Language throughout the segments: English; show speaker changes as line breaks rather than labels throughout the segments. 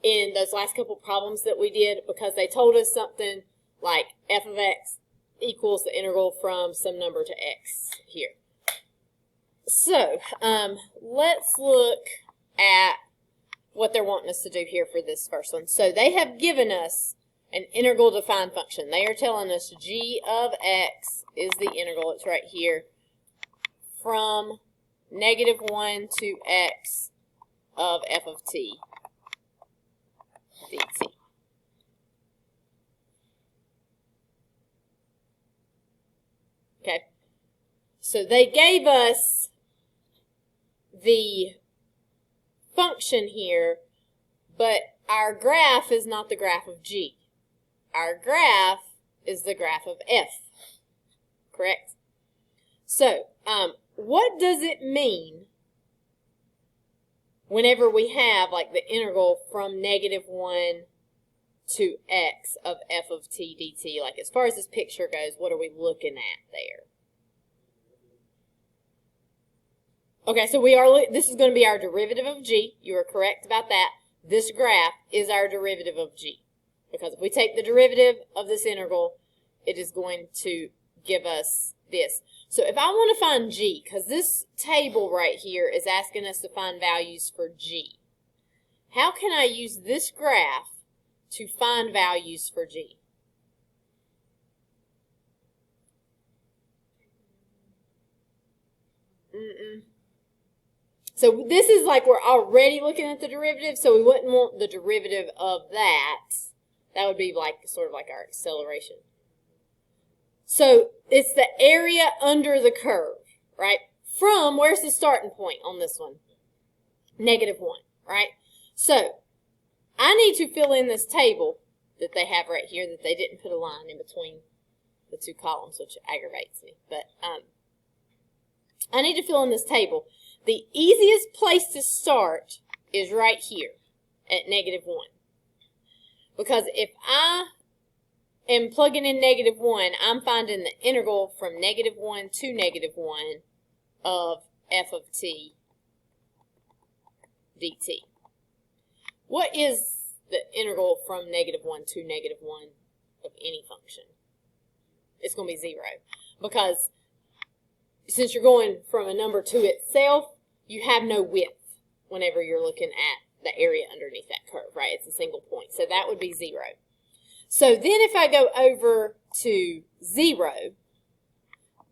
in those last couple problems that we did, because they told us something like f of x equals the integral from some number to x here. So let's look at what they're wanting us to do here for this first one. So they have given us an integral defined function. They are telling us g of x is the integral. It's right here. From -1 to x of f of t dt. Okay. So they gave us the function here, but our graph is not the graph of g. Our graph is the graph of f. Correct? So, what does it mean whenever we have like the integral from -1 to x of f of t dt? Like as far as this picture goes, what are we looking at there? Okay, so this is going to be our derivative of g. You are correct about that. This graph is our derivative of g. Because if we take the derivative of this integral, it is going to give us this. So if I want to find g, because this table right here is asking us to find values for g, how can I use this graph to find values for g? So this is like we're already looking at the derivative, so we wouldn't want the derivative of that. That would be like sort of like our acceleration. So it's the area under the curve, right? From, where's the starting point on this one? -1, right? So I need to fill in this table that they have right here that they didn't put a line in between the two columns, which aggravates me. But I need to fill in this table. The easiest place to start is right here at -1. Because if I am plugging in -1, I'm finding the integral from -1 to -1 of f of t dt. What is the integral from -1 to -1 of any function? It's going to be 0. Because since you're going from a number to itself, you have no width whenever you're looking at the area underneath that curve, right? It's a single point. So that would be 0. So then if I go over to 0,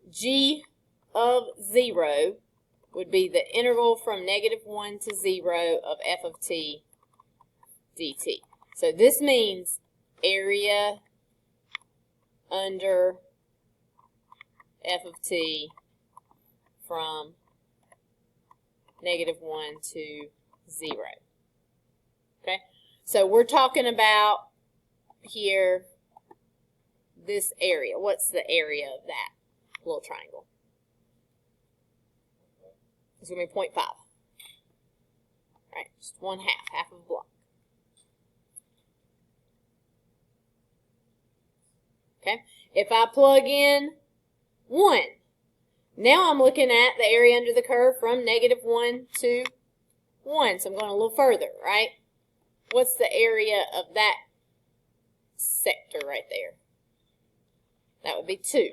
g of 0 would be the integral from -1 to 0 of f of t dt. So this means area under f of t from -1 to 0. Okay? So we're talking about here this area. What's the area of that little triangle? It's going to be 0.5. Right? Just 1/2, half of a block. Okay? If I plug in 1, now I'm looking at the area under the curve from -1 to 1. So I'm going a little further, right? What's the area of that sector right there? That would be 2,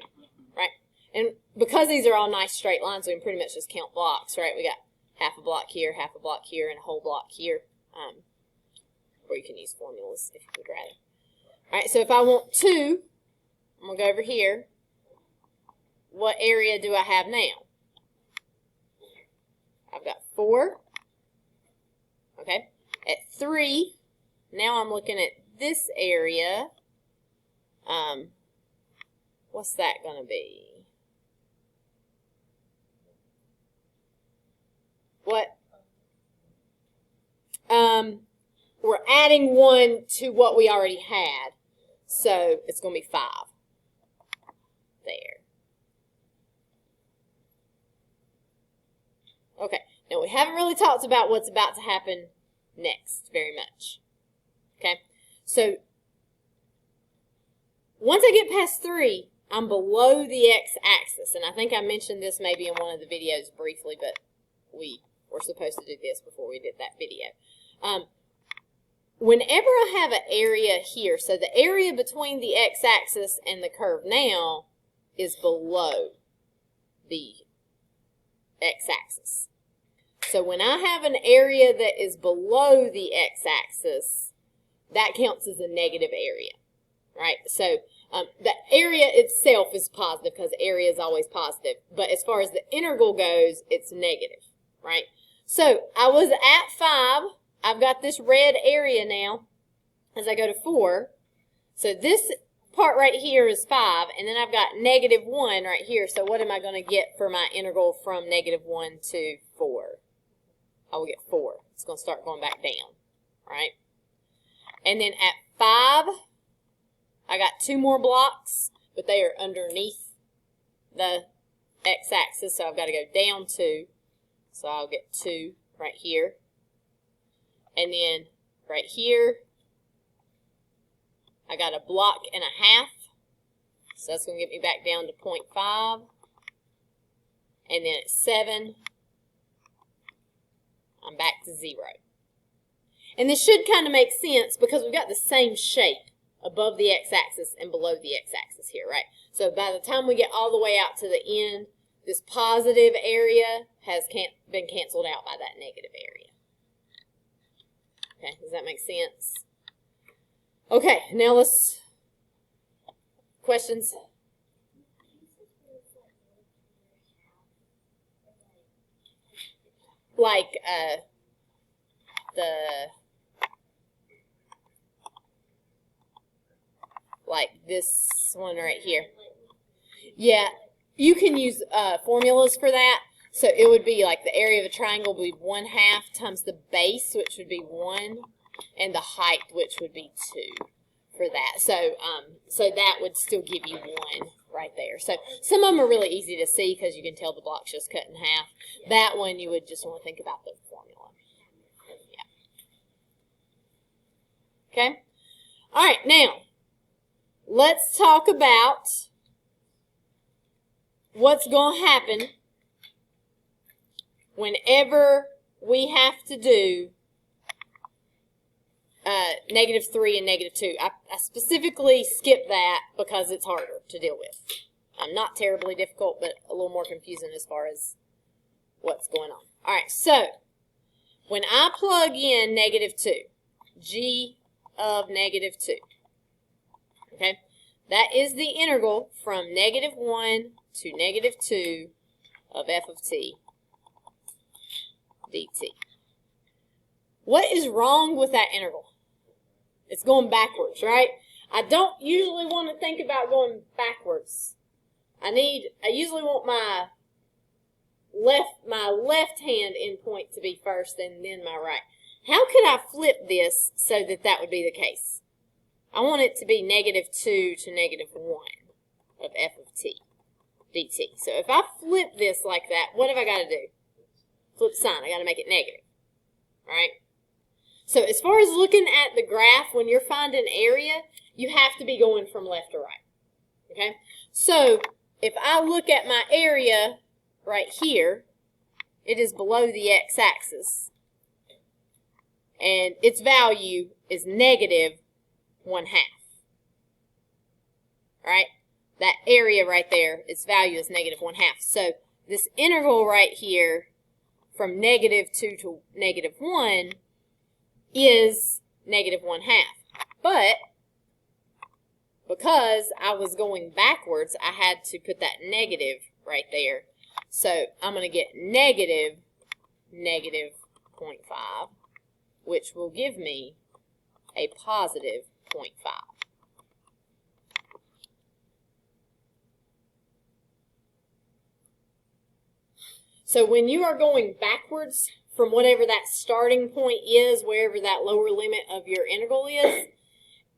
right? And because these are all nice straight lines, we can pretty much just count blocks, right? We got half a block here, half a block here, and a whole block here. Or you can use formulas if you would rather. All right, so if I want 2, I'm going to go over here. What area do I have now? I've got 4. Okay. At 3, now I'm looking at this area. What's that going to be? What? We're adding 1 to what we already had. So it's going to be 5. There. Okay, now we haven't really talked about what's about to happen next very much. Okay, so once I get past 3, I'm below the x-axis, and I think I mentioned this maybe in one of the videos briefly, but we were supposed to do this before we did that video. whenever I have an area here, so the area between the x-axis and the curve now is below the x-axis. So when I have an area that is below the x-axis, that counts as a negative area, right? So the area itself is positive because area is always positive. But as far as the integral goes, it's negative, right? So I was at 5. I've got this red area now as I go to 4. So this part right here is 5, and then I've got negative 1 right here. So what am I going to get for my integral from negative 1 to 4? I will get 4. It's going to start going back down, right? And then at 5, I got 2 more blocks, but they are underneath the x-axis, so I've got to go down 2. So I'll get 2 right here. And then right here, I got a block and a half. So that's going to get me back down to 0.5. And then at 7, I'm back to 0. And this should kind of make sense because we've got the same shape above the x-axis and below the x-axis here, right? So by the time we get all the way out to the end, this positive area has been canceled out by that negative area. Okay, does that make sense? Okay, now let's, questions? Like this one right here. Yeah, you can use formulas for that. So it would be like the area of a triangle would be 1/2 times the base, which would be 1, and the height, which would be 2 for that. So so that would still give you 1 right there. So some of them are really easy to see because you can tell the block's just cut in half. That one you would just want to think about the formula. Yeah. Okay? All right, now let's talk about what's going to happen whenever we have to do -3 and -2. I specifically skipped that because it's harder to deal with. Not terribly difficult, but a little more confusing as far as what's going on. All right, so when I plug in -2, g of -2, okay, that is the integral from -1 to -2 of f of t dt. What is wrong with that integral? It's going backwards, right? I don't usually want to think about going backwards. I usually want my left hand endpoint to be first and then my right. How could I flip this so that that would be the case? I want it to be -2 to -1 of f of t dt. So if I flip this like that, what have I got to do? Flip the sign. I got to make it negative, right? So as far as looking at the graph, when you're finding area, you have to be going from left to right, okay? So if I look at my area right here, it is below the x-axis, and its value is -1/2, right? That area right there, its value is -1/2. So this integral right here from -2 to -1 is -1/2. But because I was going backwards, I had to put that negative right there. So I'm going to get -0.5, which will give me a +0.5. So when you are going backwards from whatever that starting point is, wherever that lower limit of your integral is,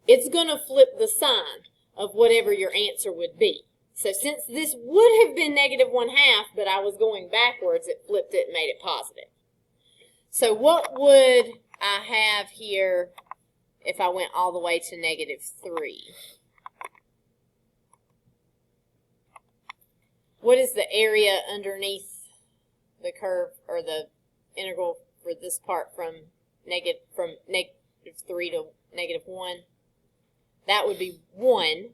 it's going to flip the sign of whatever your answer would be. So since this would have been -1/2, but I was going backwards, it flipped it and made it positive. So what would I have here if I went all the way to -3? What is the area underneath the curve or the integral for this part from -3 3 to negative 1. That would be 1,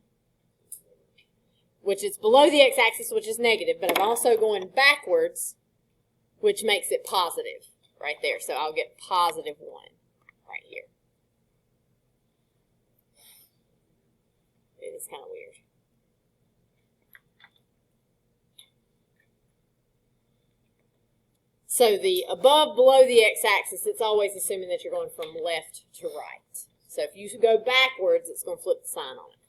which is below the x-axis, which is negative, but I'm also going backwards, which makes it positive right there. So I'll get positive 1 right here. It is kind of weird. So the above, below the x-axis, it's always assuming that you're going from left to right. So if you go backwards, it's going to flip the sign on it.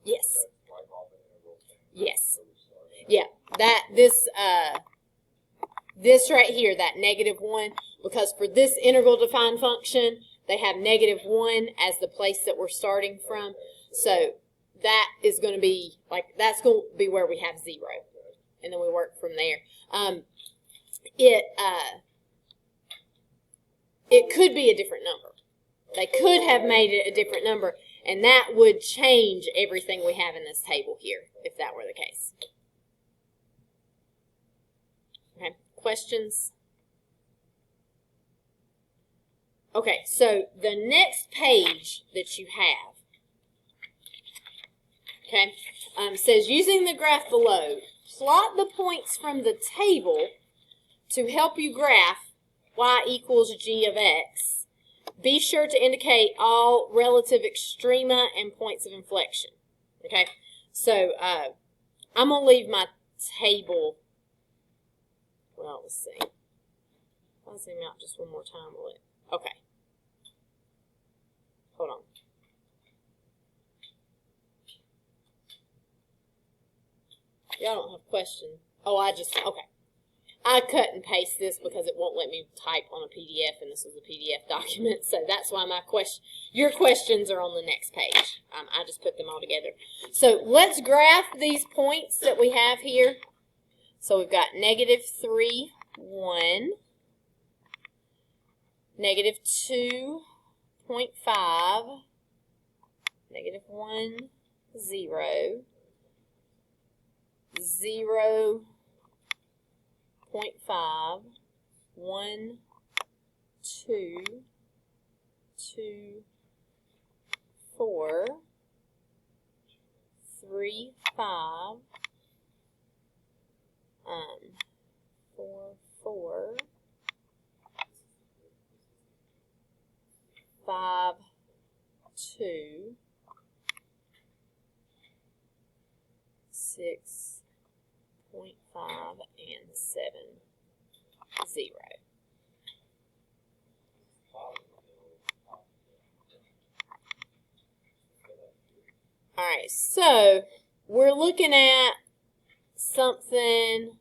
Yes. Yes. Yeah. This right here, that negative 1, because for this integral defined function, they have negative 1 as the place that we're starting from. So that is going to be, like, that's going to be where we have 0. And then we work from there. It could be a different number. They could have made it a different number, and that would change everything we have in this table here, if that were the case. Okay, questions? Okay, so the next page that you have, okay, says using the graph below, plot the points from the table to help you graph y equals g of x. Be sure to indicate all relative extrema and points of inflection. Okay, so I'm going to leave my table. Well, let's see. I'll zoom out just one more time. Will it? Okay. Hold on. Y'all don't have questions. Oh, okay. I cut and paste this because it won't let me type on a PDF, and this is a PDF document, so that's why your questions are on the next page. I just put them all together. So let's graph these points that we have here. So we've got negative 3, 1, negative 2.5, negative 1, 0, 0.5, 1, 2, 2, 4, 3, 5, 4, 4, 5, 2, 6.5, and 7, 0. All right, so we're looking at something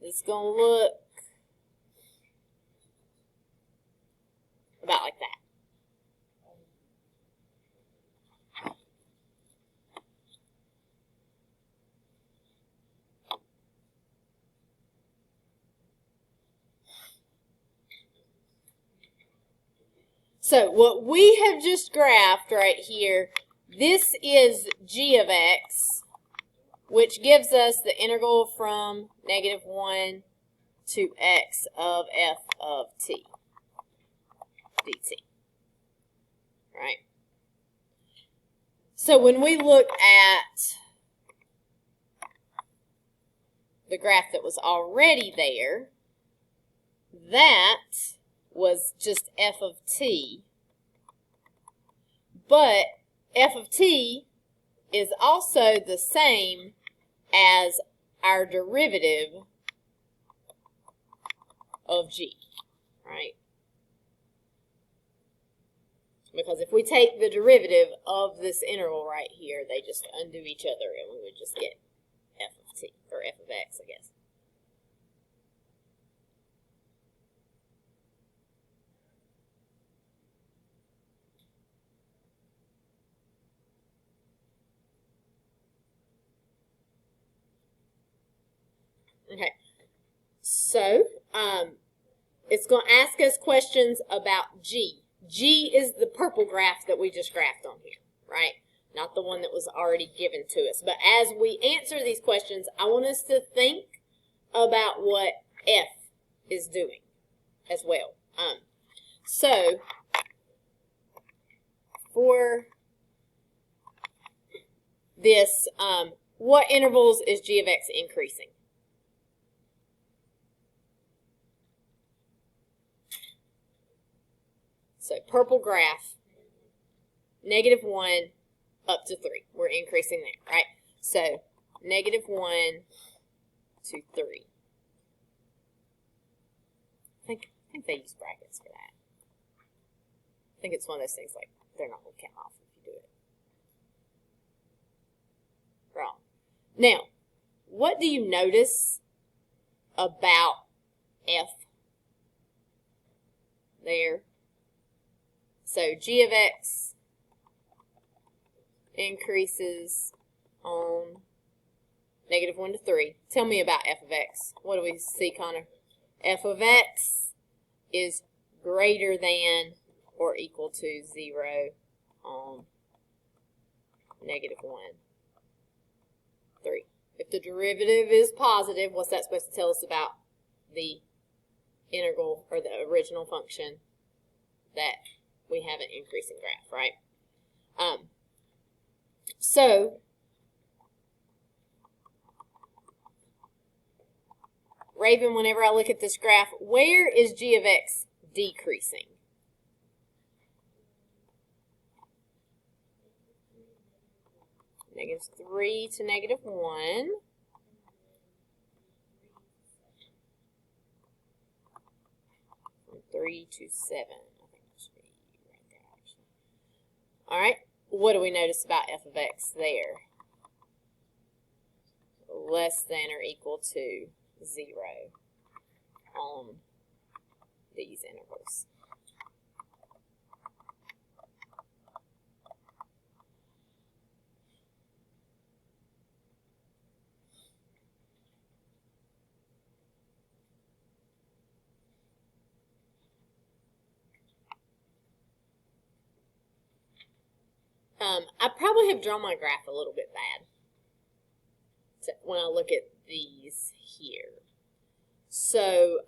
that's going to look about like that. So what we have just graphed right here, this is g of x, which gives us the integral from negative 1 to x of f of t dt. Right? So when we look at the graph that was already there, that was just f of t, but f of t is also the same as our derivative of g, right? Because if we take the derivative of this integral right here, they just undo each other, and we would just get f of t, or f of x, I guess. Okay, so it's going to ask us questions about g. G is the purple graph that we just graphed on here, right? not the one that was already given to us. But as we answer these questions, I want us to think about what f is doing as well. So, for this, what intervals is g of x increasing? So, purple graph, -1 up to 3. We're increasing there, right? So, -1 to 3. I think they use brackets for that. I think it's one of those things like they're not going to count off if you do it wrong. Now, what do you notice about f there? So g of x increases on -1 to 3. Tell me about f of x. What do we see, Connor? F of x is greater than or equal to 0 on -1, 3. If the derivative is positive, what's that supposed to tell us about the integral or the original function? That we have an increasing graph, right? So, Raven, whenever I look at this graph, where is g of x decreasing? -3 to -1. From 3 to 7. I think that should be right there, actually. All right. What do we notice about f of x there? Less than or equal to 0 on these intervals. I probably have drawn my graph a little bit bad when I look at these here. So,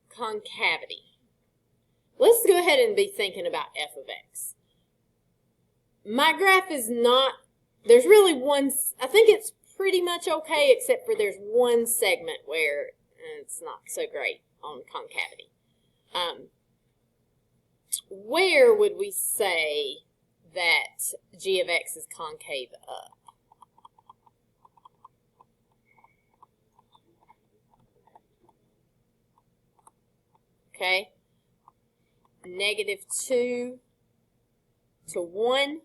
concavity. Let's go ahead and be thinking about f of x. My graph is not, there's really one, I think it's pretty much okay, except for there's one segment where it's not so great on concavity. Where would we say that g of x is concave up? Okay, -2 to 1.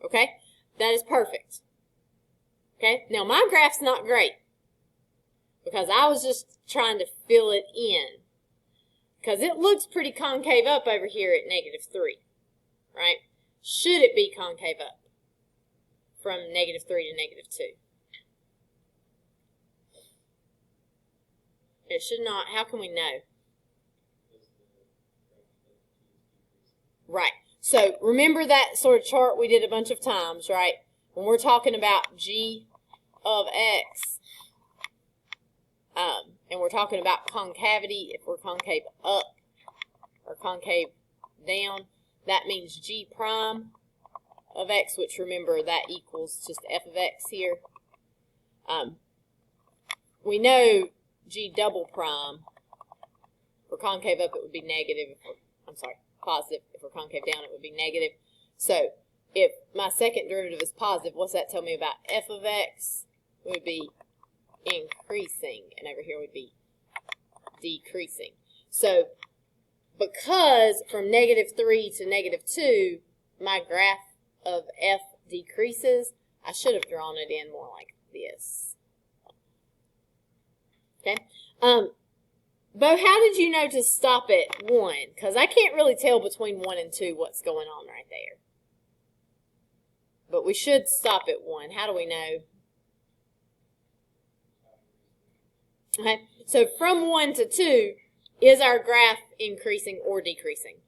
Okay, that is perfect. Okay, now my graph's not great because I was just trying to fill it in. Because it looks pretty concave up over here at -3, right? Should it be concave up from -3 to -2? It should not. How can we know? Right. So remember that sort of chart we did a bunch of times, right? When we're talking about g of x, and we're talking about concavity, if we're concave up or concave down, that means g prime of x, which remember that equals just f of x here. We know g double prime, for concave up it would be negative, positive. If we're concave down it would be negative. So if my second derivative is positive, what's that tell me about f of x? It would be increasing, and over here would be decreasing. So because from -3 to -2, my graph of f decreases, I should have drawn it in more like this. Okay. Bo, how did you know to stop at 1? Because I can't really tell between 1 and 2 what's going on right there. But we should stop at 1. How do we know? Okay, so from 1 to 2, is our graph increasing or decreasing?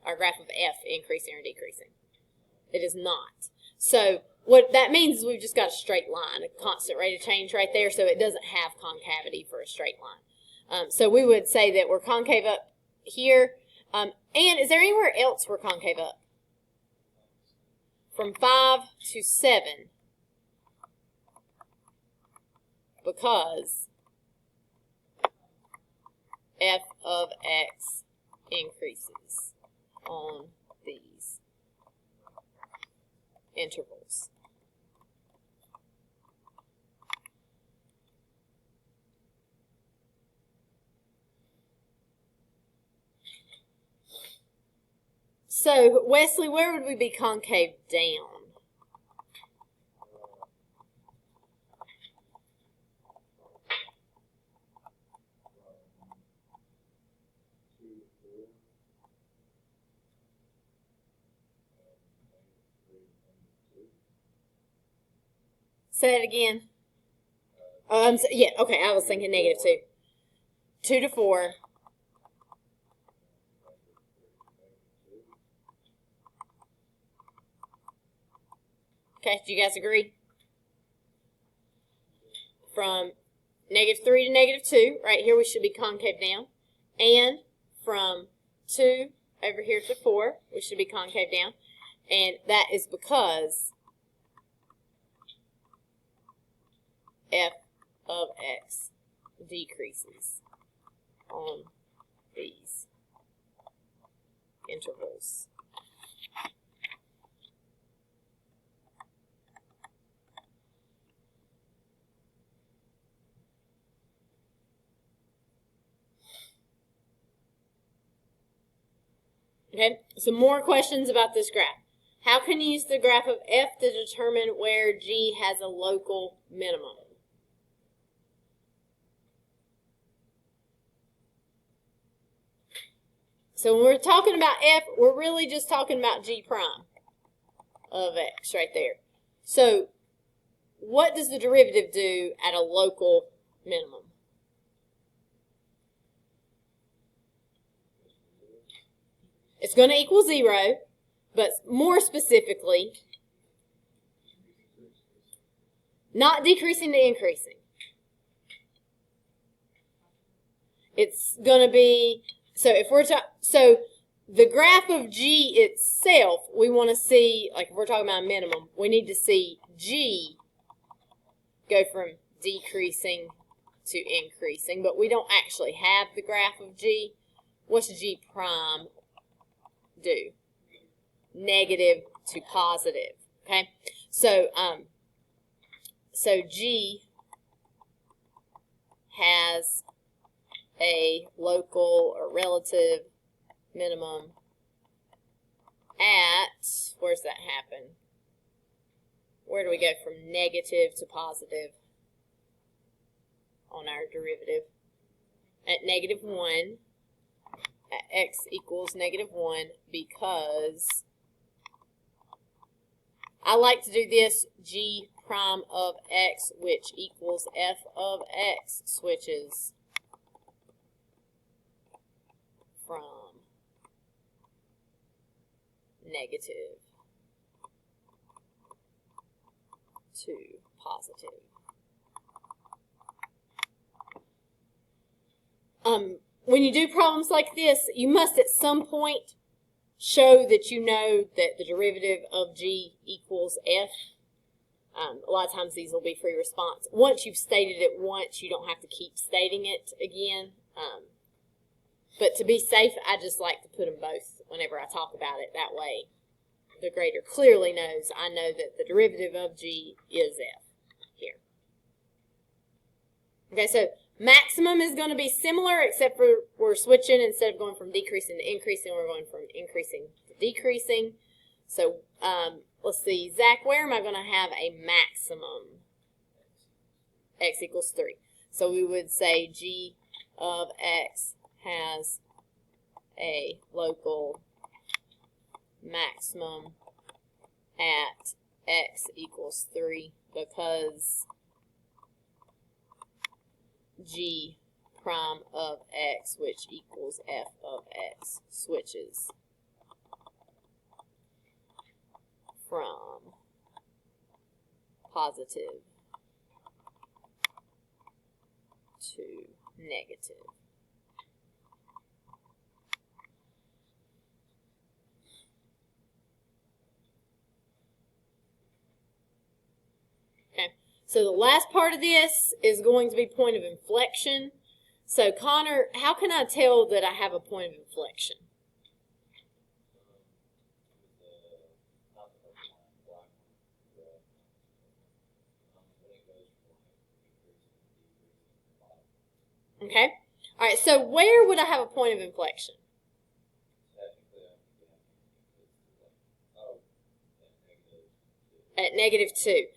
Our graph of f increasing or decreasing? It is not. So what that means is we've just got a straight line, a constant rate of change right there, so it doesn't have concavity for a straight line. So we would say that we're concave up here. And is there anywhere else we're concave up? From 5 to 7. Because f of x increases on these intervals. So, Wesley, where would we be concave down? Say it again. Yeah, okay, I was thinking negative 2. 2 to 4. Okay, do you guys agree? From negative 3 to negative 2, right here we should be concave down. And from 2 over here to 4, we should be concave down. And that is because f of x decreases on these intervals. Okay, some more questions about this graph. How can you use the graph of f to determine where g has a local minimum? So when we're talking about f, we're really just talking about g prime of x right there. So what does the derivative do at a local minimum? It's going to equal 0, but more specifically, not decreasing to increasing. It's going to be, so the graph of g itself, we want to see, like if we're talking about a minimum, we need to see g go from decreasing to increasing, but we don't actually have the graph of g. What's g prime do? Negative to positive. Okay, so g has a local or relative minimum at, where's that happen? Where do we go from negative to positive on our derivative? At negative 1. At x equals negative 1, because I like to do this, g prime of x, which equals f of x, switches from negative to positive. When you do problems like this, you must at some point show that you know that the derivative of g equals f. A lot of times these will be free response. Once you've stated it once, you don't have to keep stating it again. But to be safe, I just like to put them both whenever I talk about it. That way the grader clearly knows I know that the derivative of g is f here. Okay, so maximum is going to be similar, except for we're switching. Instead of going from decreasing to increasing, we're going from increasing to decreasing. So let's see, Zach, where am I going to have a maximum? X equals 3. So we would say g of x has a local maximum at x equals 3 because g prime of x, which equals f of x, switches from positive to negative. Okay, so the last part of this is going to be point of inflection. So Connor, how can I tell that I have a point of inflection? Okay. All right, so where would I have a point of inflection? At -2.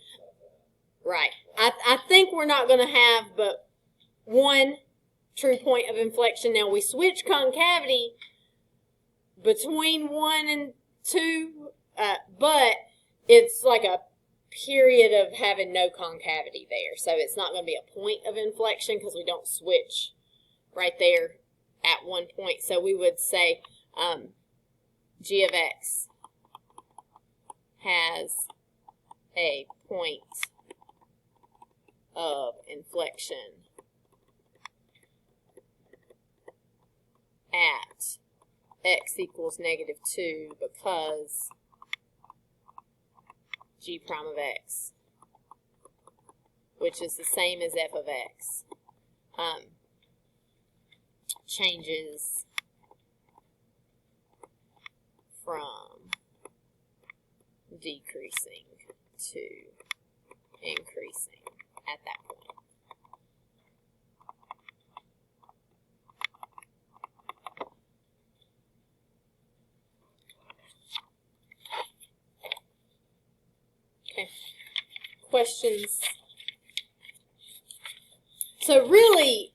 Right. I think we're not going to have but one true point of inflection. Now, we switch concavity between 1 and 2, but it's like a period of having no concavity there. So it's not going to be a point of inflection because we don't switch right there at one point. So we would say g of x has a point of inflection at x equals -2 because g prime of x, which is the same as f of x, changes from decreasing to increasing at that point. Okay, questions? So really,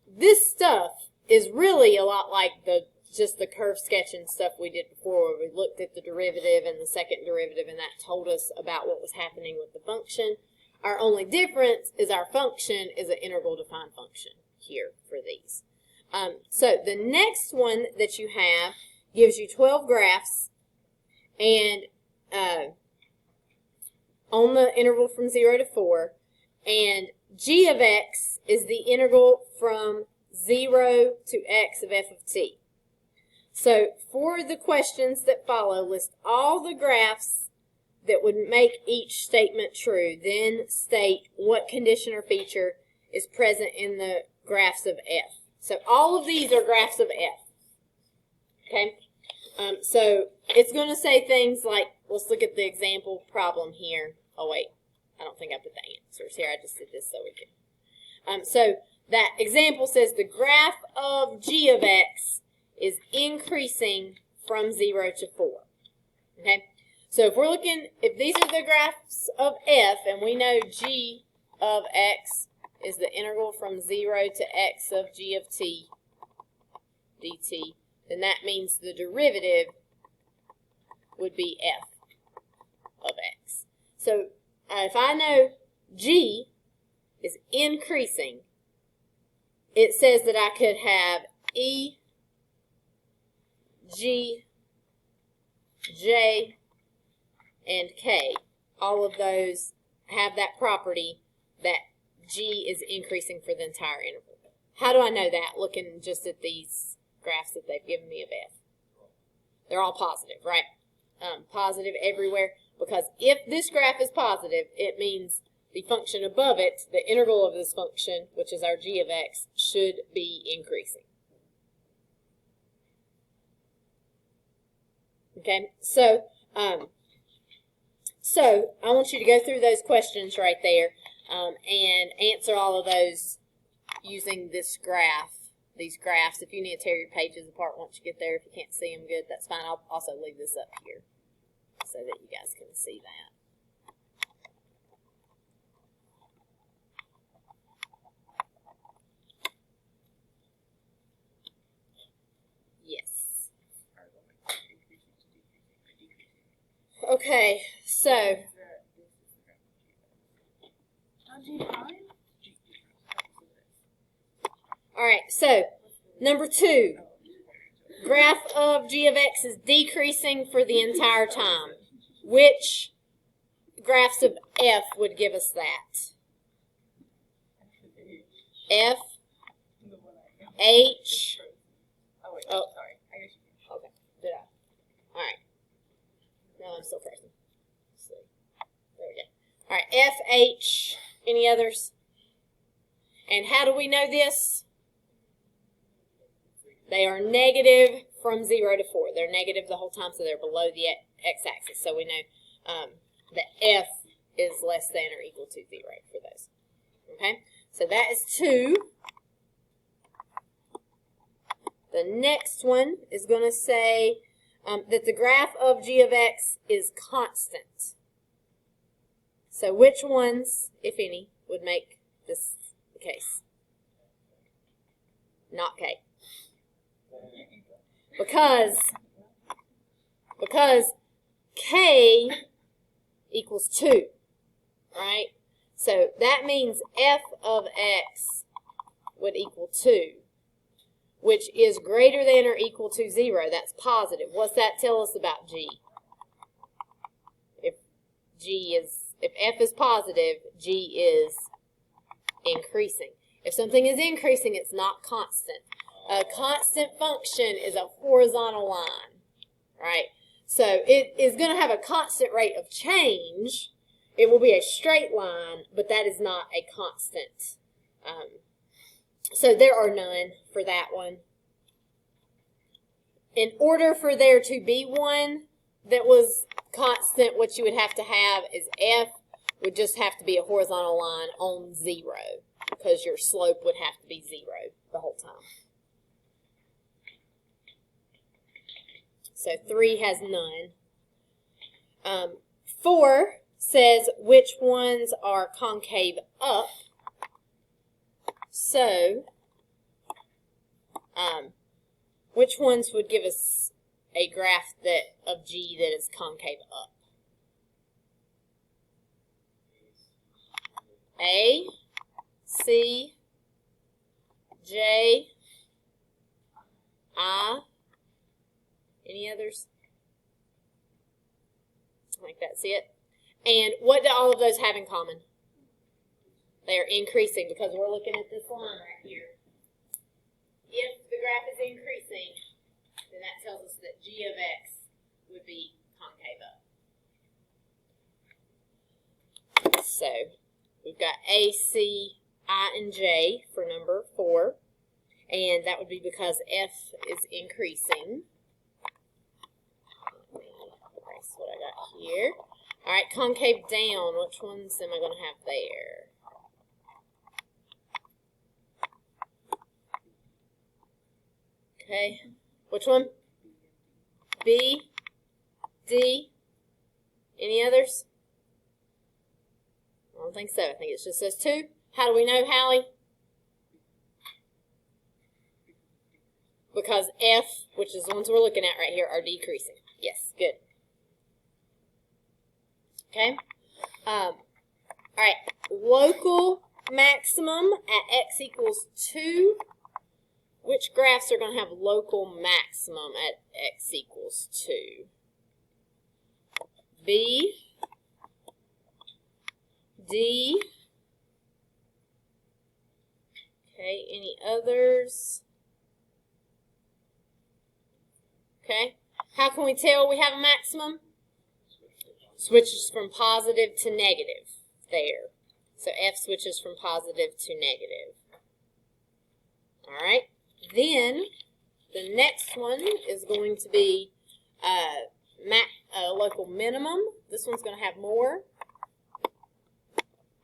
this stuff is really a lot like just the curve sketching stuff we did before, where we looked at the derivative and the second derivative, and that told us about what was happening with the function. Our only difference is our function is an integral defined function here for these. So the next one that you have gives you 12 graphs, and on the interval from 0 to 4, and g of x is the integral from 0 to x of f of t. So for the questions that follow, list all the graphs that would make each statement true, then state what condition or feature is present in the graphs of f. So all of these are graphs of f. Okay? So it's going to say things like, let's look at the example problem here. Oh, wait. I don't think I put the answers here. I just did this so we could. So that example says the graph of g of x is increasing from 0 to 4. Okay? So if we're looking, if these are the graphs of f, and we know g of x is the integral from 0 to x of g of t dt, then that means the derivative would be f of x. So if I know g is increasing, it says that I could have e, g, j, and k. All of those have that property that g is increasing for the entire interval. How do I know that? Looking just at these graphs that they've given me of f. They're all positive, right? Positive everywhere, because if this graph is positive, it means the function above it, the integral of this function, which is our g of x, should be increasing. Okay, so I want you to go through those questions right there and answer all of those using this graph, these graphs. If you need to tear your pages apart once you get there, if you can't see them good, that's fine. I'll also leave this up here so that you guys can see that. Yes. Okay, so all right, so number 2, graph of g of x is decreasing for the entire time. which graphs of f would give us that? F, H. Oh, sorry. Okay, did I? All right. No, I'm still pressing. Let's see. There we go. All right, F, H. Any others? And how do we know this? They are negative from 0 to 4. They're negative the whole time, so they're below the x-axis. So we know that F is less than or equal to 0 for those. Okay? So that is 2. The next one is going to say that the graph of g of x is constant. So which ones, if any, would make this the case? Not K. Because K equals 2, right? So that means f of x would equal 2, which is greater than or equal to 0. That's positive. What's that tell us about g? If f is positive, g is increasing. If something is increasing, it's not constant. A constant function is a horizontal line, right? So it is going to have a constant rate of change. It will be a straight line, but that is not a constant. So there are none for that one. In order for there to be one that was constant, what you would have to have is f would just have to be a horizontal line on 0, because your slope would have to be 0 the whole time. So 3 has none. 4 says which ones are concave up. So, which ones would give us a graph of g that is concave up? A, C, J, I. Any others? I think that's it. And what do all of those have in common? They are increasing because we're looking at this line right here. If the graph is increasing, then that tells us that g of x would be concave up. So we've got A, C, I, and J for number 4. And that would be because f is increasing. Let me erase what I got here. All right, concave down. Which ones am I going to have there? Okay, which one? B, D. Any others? I don't think so. I think it's just those 2. How do we know, Hallie? Because F, which is the ones we're looking at right here, are decreasing. Yes, good. Okay. All right. Local maximum at x equals 2. Which graphs are going to have local maximum at x equals 2? B, D. Okay, any others? Okay. How can we tell we have a maximum? Switches from positive to negative there. So F switches from positive to negative. All right. Then the next one is going to be local minimum. This one's going to have more.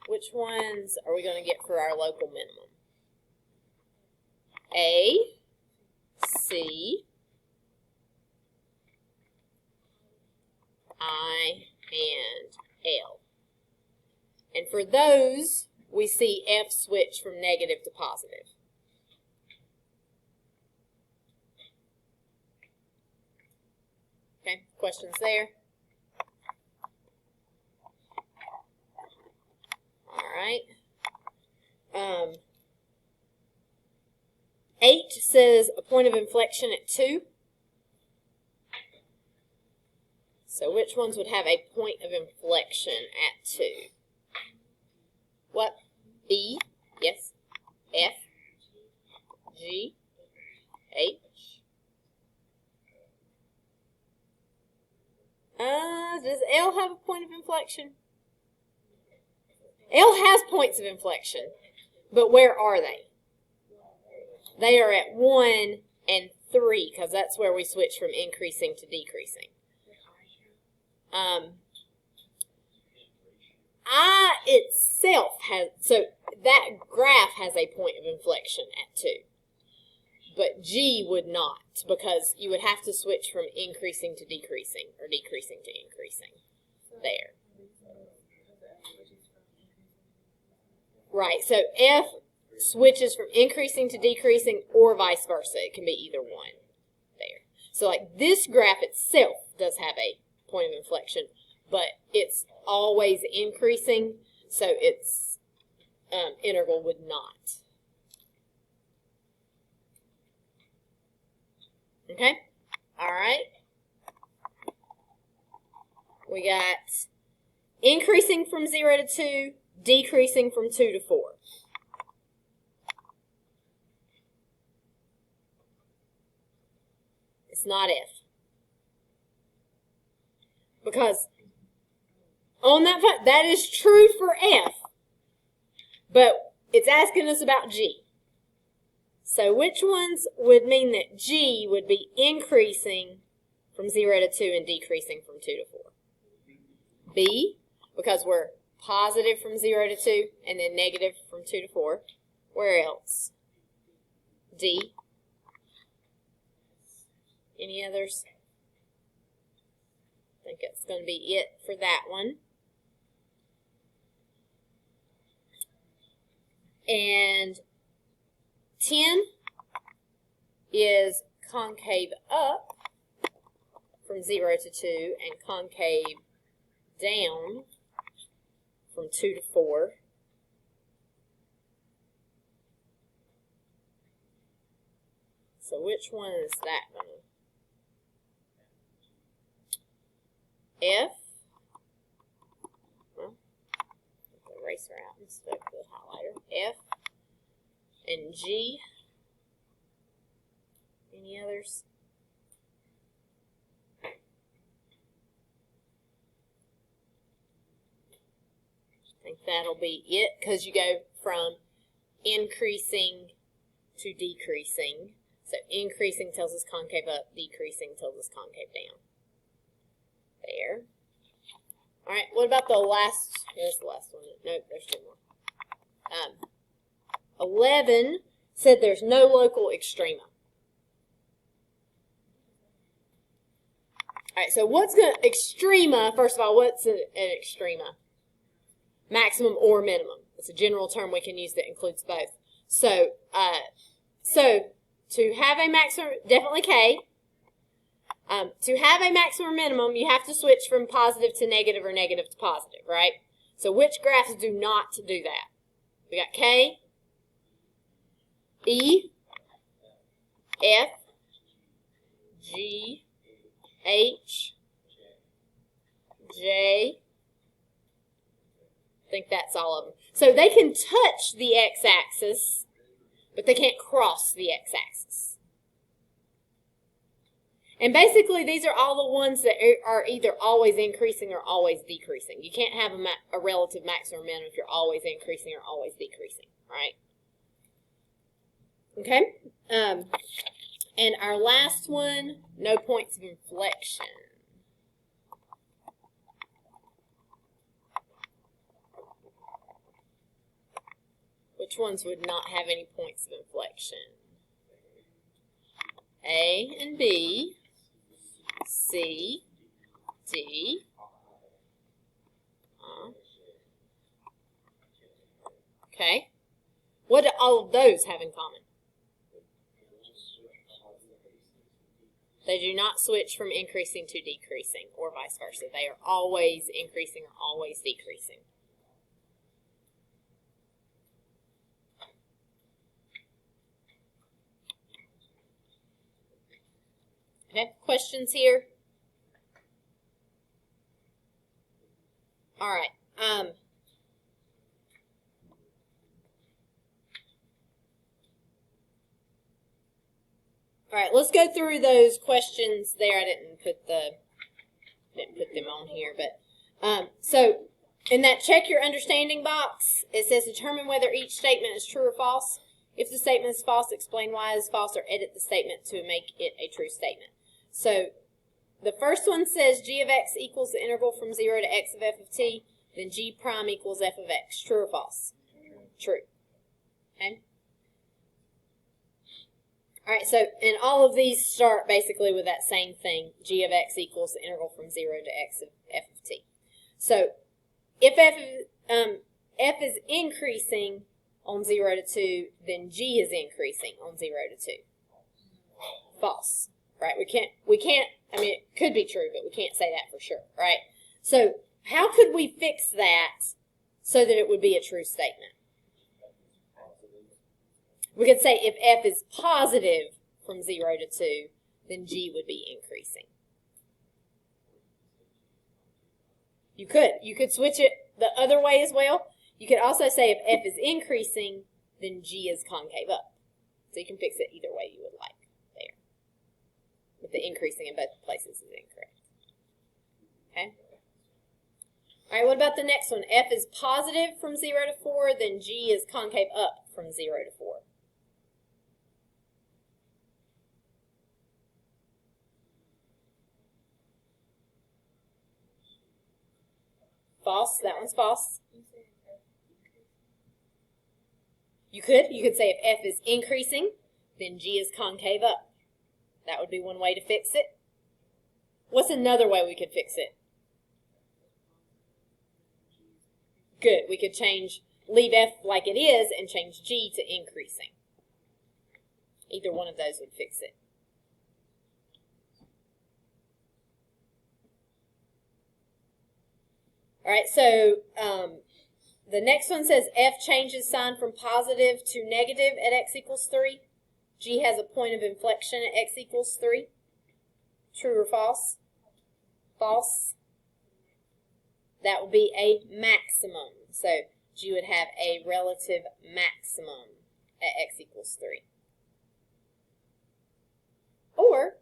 Which ones are we going to get for our local minimum? A, C, I, and L. And for those, we see F switch from negative to positive. Okay, questions there? All right. 8 says a point of inflection at 2. So which ones would have a point of inflection at 2? What? E, yes. F, G, H. Does L have a point of inflection? L has points of inflection, but where are they? They are at 1 and 3, because that's where we switch from increasing to decreasing. I itself has, so that graph has a point of inflection at 2. But G would not, because you would have to switch from increasing to decreasing, or decreasing to increasing. There. Right, so F switches from increasing to decreasing, or vice versa. It can be either one. There. So like this graph itself does have a point of inflection, but it's always increasing, so its interval would not. Okay? All right. We got increasing from 0 to 2, decreasing from 2 to 4. It's not F. Because on that is true for F, but it's asking us about G. So which ones would mean that G would be increasing from 0 to 2 and decreasing from 2 to 4? B, because we're positive from 0 to 2 and then negative from 2 to 4. Where else? D. Any others? I think it's going to be it for that one. And 10 is concave up from 0 to 2 and concave down from 2 to 4. So which one is that one? F. Well, put the eraser out instead of the highlighter. F and G. Any others? I think that'll be it, because you go from increasing to decreasing. So increasing tells us concave up, decreasing tells us concave down. There. All right, what about the last? There's the last one. Nope, there's 2 more. 11 said there's no local extrema. All right, so what's going to, extrema, first of all, what's an extrema? Maximum or minimum. It's a general term we can use that includes both. So to have a maximum, definitely K. To have a maximum or minimum, you have to switch from positive to negative or negative to positive, right? So which graphs do not do that? We got K, E, F, G, H, J. I think that's all of them. So they can touch the x-axis, but they can't cross the x-axis. And basically, these are all the ones that are either always increasing or always decreasing. You can't have a relative maximum or minimum if you're always increasing or always decreasing, right? Okay? And our last one, no points of inflection. Which ones would not have any points of inflection? A and B, C, D. Okay. What do all of those have in common? They do not switch from increasing to decreasing or vice versa. They are always increasing or always decreasing. Okay, questions here? All right. All right, let's go through those questions there. I didn't put them on here, but so in that check your understanding box, it says determine whether each statement is true or false. If the statement is false, explain why it is false or edit the statement to make it a true statement. So the first one says g of x equals the interval from 0 to x of f of t, then g prime equals f of x. True or false? True. Okay. All right, so, and all of these start basically with that same thing. G of x equals the integral from 0 to x of f of t. So, if f is increasing on 0 to 2, then g is increasing on 0 to 2. False, right? We can't, I mean, it could be true, but we can't say that for sure, right? So, how could we fix that so that it would be a true statement? We could say if f is positive from 0 to 2, then g would be increasing. You could switch it the other way as well. You could also say if f is increasing, then g is concave up. So you can fix it either way you would like there. But the increasing in both places is incorrect. Okay? All right, what about the next one? F is positive from 0 to 4, then g is concave up from 0 to 4. False. That one's false. You could say if f is increasing, then g is concave up. That would be one way to fix it. What's another way we could fix it? Good. We could leave f like it is and change g to increasing. Either one of those would fix it. All right, so the next one says f changes sign from positive to negative at x equals 3. G has a point of inflection at x equals 3. True or false? False. That would be a maximum. So G would have a relative maximum at x equals 3. Or,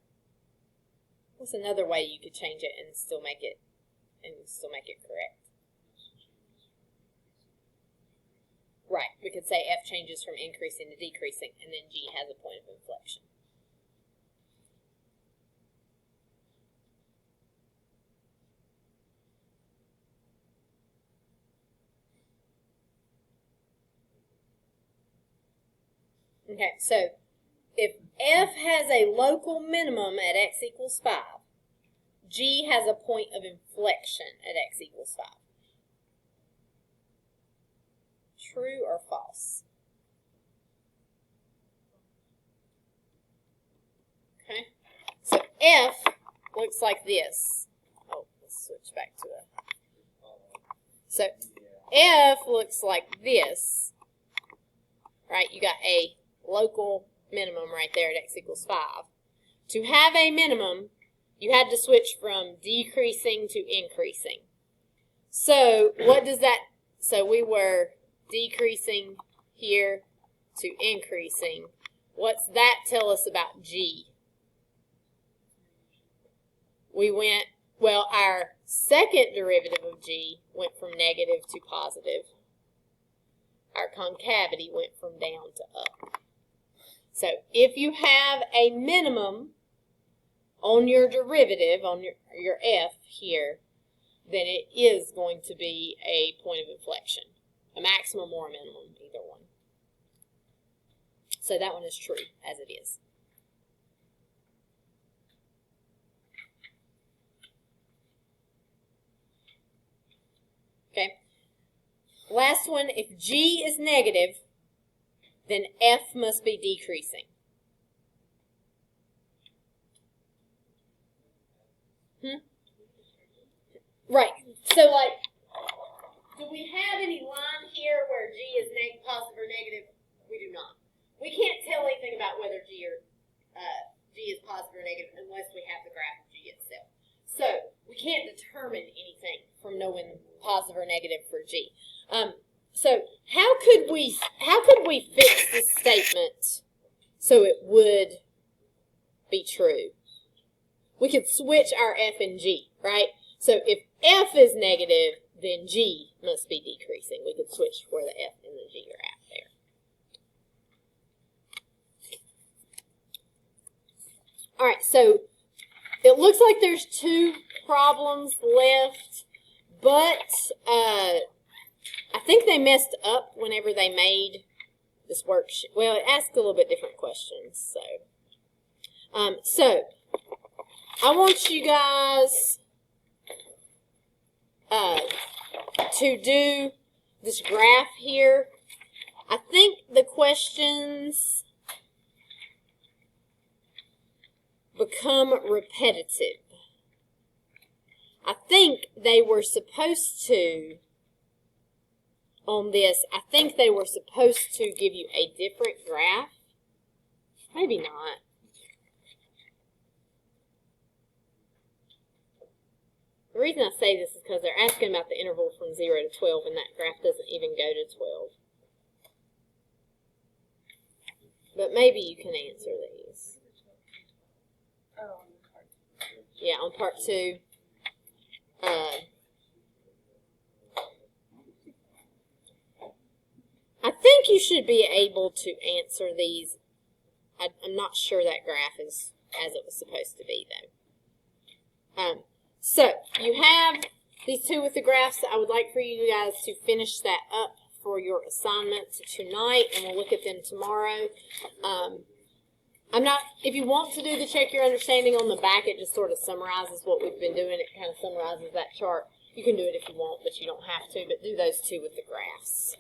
what's another way you could change it and still make it correct? Right, we could say f changes from increasing to decreasing, and then g has a point of inflection. Okay, so if f has a local minimum at x equals 5, g has a point of inflection at x equals 5. True or false? Okay, so f looks like this. Oh, let's switch back to it. So f looks like this. Right, you got a local minimum right there at x equals 5. To have a minimum, you had to switch from decreasing to increasing. So what does that, so we were decreasing here to increasing. What's that tell us about g? We went, well, our second derivative of g went from negative to positive. Our concavity went from down to up. So if you have a minimum on your derivative, on your f here, then it is going to be a point of inflection. A maximum or a minimum, either one. So that one is true, as it is. Okay. Last one, if g is negative, then f must be decreasing. Right. So, like, do we have any line here where g is positive or negative? We do not. We can't tell anything about whether g is positive or negative unless we have the graph of g itself. So we can't determine anything from knowing positive or how could we fix this statement so it would be true? We could switch our F and G, right? So if F is negative, then G must be decreasing. We could switch where the F and the G are at there. All right, so it looks like there's 2 problems left, but I think they messed up whenever they made this worksheet. Well, it asked a little bit different questions. So I want you guys to do this graph here. I think the questions become repetitive. I think they were supposed to, on this, I think they were supposed to give you a different graph. Maybe not. The reason I say this is because they're asking about the interval from 0 to 12, and that graph doesn't even go to 12. But maybe you can answer these. Yeah, on part 2. I think you should be able to answer these. I'm not sure that graph is as it was supposed to be, though. So, you have these 2 with the graphs. I would like for you guys to finish that up for your assignments tonight, and we'll look at them tomorrow. If you want to do the check your understanding on the back, it just sort of summarizes what we've been doing. It kind of summarizes that chart. You can do it if you want, but you don't have to. But do those 2 with the graphs.